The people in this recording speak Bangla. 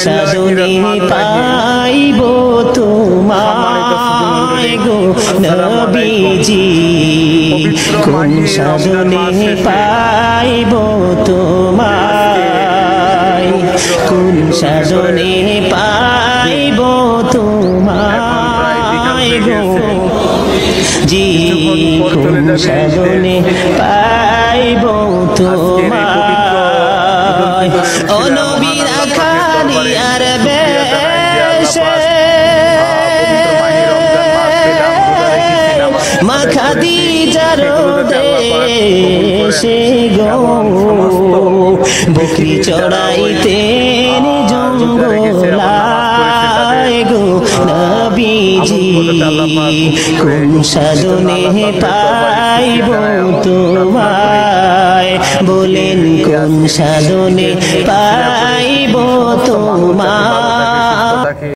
সাজনে পাইব তোমায় গো নবীজি, কোন সাজনে পাইব তোমায়, কোন সাজনে পাইব তোমায় গো জি, কোন সাজনে পাইব তোমায়। ও নবী রাখালিয়ার বেশে মা খাদিজার দেশে গো বকরি চড়াইতেন জঙ্গলায় গো নবীজি, কোন সাজনে পাইব তোমায়, বলেন কোন সাজনে পাইব তো